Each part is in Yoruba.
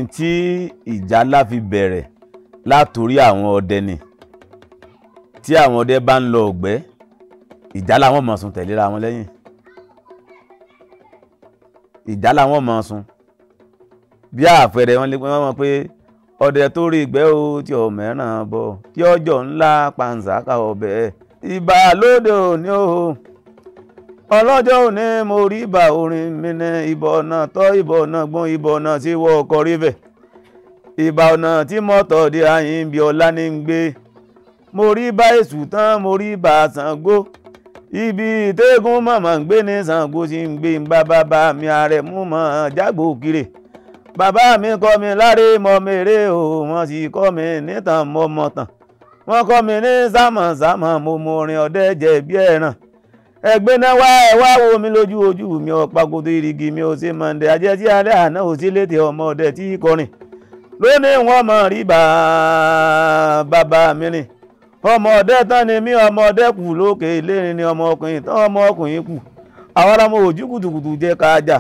ntí ìjálá fi bẹ̀rẹ̀ látòrí àwọn ọdẹ ni tí àwọn ọdẹ bá ń lọ ọ̀gbẹ́ ìjálá wọn máa sùn tẹ̀léra wọn lẹ́yìn ìjálá wọn máa sùn bí àpẹẹrẹ wọn lè pẹ́ wọn pé ọdẹ tó rí ìgbẹ́ o tí ọ mẹ́ràn bọ̀ tí ọjọ́ ńlá panṣáká ọbẹ̀ ìbà lóde òní o ọlọ́jọ́ òní mo rí ìbà orin mi ní ìbọn ọ̀nà tọ́ ìbọn ọ̀nà gbọ́n ìbọn ọ̀nà tí wọ́n ọkọ̀ rí bẹ̀ ìbà ọ̀nà tí mọ́tò di àyìn bí ọlá ní ń gbé mo rí bá èṣù tán mo rí bá Ṣàngó ibi ìtẹ́gùn màmá ń gbé ní Ṣàngó tí ń gbé ń bá bàbá mi Àrẹ̀mú mọ̀ jágbó kiri bàbá mi kọ́ mi láre mọ́ mèrè o wọ́n sì kọ́ mi nítàn mọ́ mọ́tàn wọ́n kọ́ mi ní sámọ̀sámọ̀ mo mọ orin ọdẹ jẹ bí ẹran ẹgbẹ́ náà wá ẹ wá wo mi lójú ojú mi ọ̀pá kodo irigi mi ò ṣe mọ̀ǹdẹ̀ ajẹ́ tí alẹ́ àná ò sí létí ọmọ ọdẹ tí kọrin lónìí wọ́n mọ̀ rí bàbá mi rìn ọmọ ọdẹ tán ni mí ọmọ ọdẹ kù lókè ìlérin ni ọmọ ọkùnrin tán ọmọ ọkùnrin kù àwọn ọmọ òjú kùtùkùtù jẹ kájà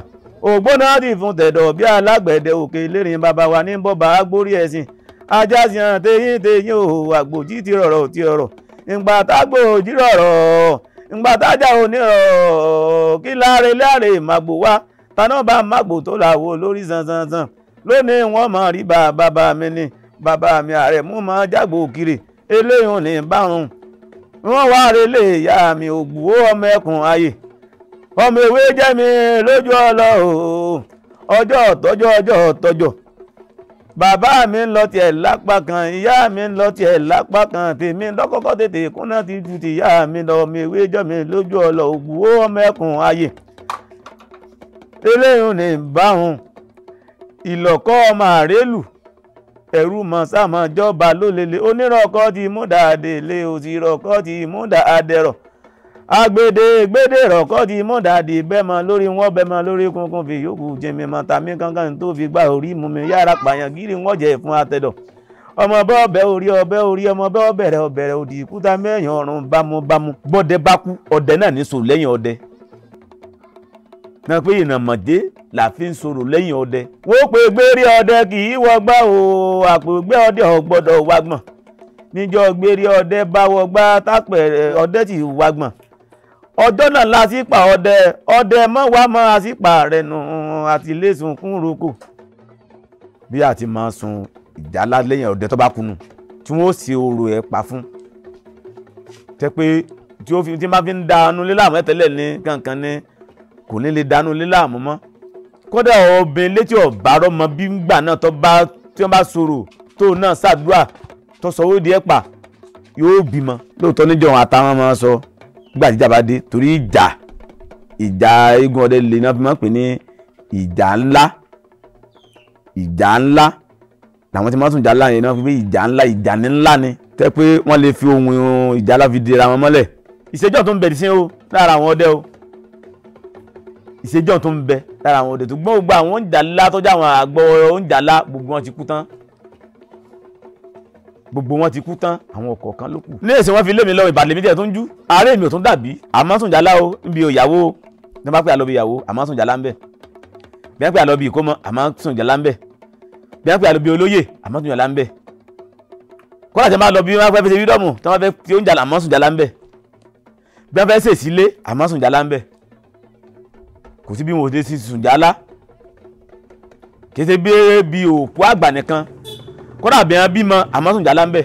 ògbóná ti fún tẹ̀dọ̀ bí alágbẹ̀dẹ òkè ìlérin bàbá wa ní bọ́bà agbórí ẹ̀sìn ajá sí hàn téyín o àgbòjì ti rọ̀rọ̀ ti rọ̀rọ̀ ìgbà tágbòjì rọ̀rọ̀ ìgbà tájà onírọ̀ kí láre màgbò wá taná bá màgbò tó làwọ̀ lórí zanzanzan lónìí wọ́n mọ̀ rí bàbá mi ní bàbá mi Àrẹ̀mú mọ̀ jágbó kiri eléyìí ní bárùn wọ́n wá relé ìyá mi ògbó ọmọ ẹkùn ayé ọmọ ewé jẹ́ mi lójú ọlọ ọjọ́ tọ́jọ́ bàbá mi ń lọ tiẹ̀ lápá kan ìyá mi ń lọ tiẹ̀ lápá kan tèmi lọ́kọ́kọ́ tètè kúnná ti ju ti ìyá mi lọ ọmọ ewé jẹ́ mi lójú ọlọ ògbó ọmọ ẹkùn ayé eléyìí ní bárùn ìlọ̀kọ́ ọmọ àrélù ẹ̀rù mọ̀sámọ̀ jọba lólele onírọ̀kọ́ ti múdà délé òsìrọ̀kọ́ ti múdà adẹ̀rọ̀ agbèdè rọ̀kọ́ ti múdà dì bẹ́mọ lórí wọn bẹ́mọ lórí kunkun fi yòókù jẹmi mọ̀tàmí kankan tó fi gbá orí mú mi yára pààyàn gírí wọn jẹ fún atẹ̀dọ̀ ọmọ bẹ́ ọbẹ̀ orí ọmọ bẹ́ ọbẹ̀rẹ̀ òdì ìkúta mẹ́yìn ọ̀run bámúbámú bọ́dẹ bá kú ọdẹ náà ní sò lẹ́yìn ọdẹ náà pé ìnàmọ̀dé la fi ń sọ̀rọ̀ lẹ́yìn ọdẹ wọ́n pè gbérí ọdẹ kì í wọgbá o àpògbé ọdẹ ọgbọ́dọ̀ wagbọ̀n níjọ́ gbérí ọdẹ bá wọgbá tápẹ̀rẹ̀ ọdẹ ti wagbọ̀n ọjọ́ náà la sí pa ọdẹ mọ́ wá mọ́ a sí pa rẹ̀ nù àti lè sùn kún roko bí a ti máa sun ìjálá lẹ́yìn ọdẹ tó bá kunu tí wọ́n sì orò ẹ̀ pa fún tẹ́ pé tí máa fi ń da anú lílàmú ẹ̀tẹ́lẹ̀ ní kankan ní kò ní lè dánú lílàmú mọ́ kódà obìnrin létí ọ̀bárọ̀ mọ bí ngbà náà tí wọ́n bá sọ̀rọ̀ tó náà ṣàdúrà tó sọ owó di ẹ̀ pa yóò bímọ lóòótọ́ níjọ́ àtàwọn máa sọ gbà jíjà bá dé torí ìjà eégún ọdẹ lè náà fi máa ń pè ní ìjà ńlá làwọn tí wọ́n tún ìjà ńlá yẹn náà fi pé ìjà ní ńlá ni tẹ́ pé wọ́n lè fi ohun ìjà ńlá fi dira wọn mọ́lẹ̀ ìṣèjọ́ tó ń bẹ sí o lára àwọn ọdẹ o ìṣèjọ́ tó ń bẹ lára àwọn ọdẹ tó gbọ́n gbogbo àwọn oúnjà ńlá tọ́jú àwọn àgbọ̀ oúnjà ńlá gbogbo wọn ti kú tán àwọn ọkọ̀ kan ló kù. ní èsì wọn fi lé mi lọ ìbàlẹ̀ mi díẹ̀ tó ń jú ààrẹ mi ò tún dàbí àmọ́ sùn jálá o níbi ìyàwó ní wọ́n bá pè àlọ́ bí ìyàwó àmọ́ sùn jálá ń bẹ̀ bí wọ́n pè àlọ́ bí ìkómọ àmọ́ sùn jálá ń bẹ̀ bí wọ́n pè àlọ́ bí olóyè àmọ́ sùn jálá ń bẹ̀ kọ́lá jẹ́ máa lọ bí wọ́n fẹ́ fi ṣe fídọ́mù tí wọ́n fẹ́ fi oúnjẹ àmọ́ sùn jálá ń bẹ̀ bí wọ́n fẹ́ ṣèṣì lé àmọ́ sùn jálá ń bẹ̀ kò sí bí wọn ò dé sí sùn jálá kì í ṣe bí òkú àgbà nìkan kódà bí wọn bímọ àmọ́ sùn jálá ń bẹ̀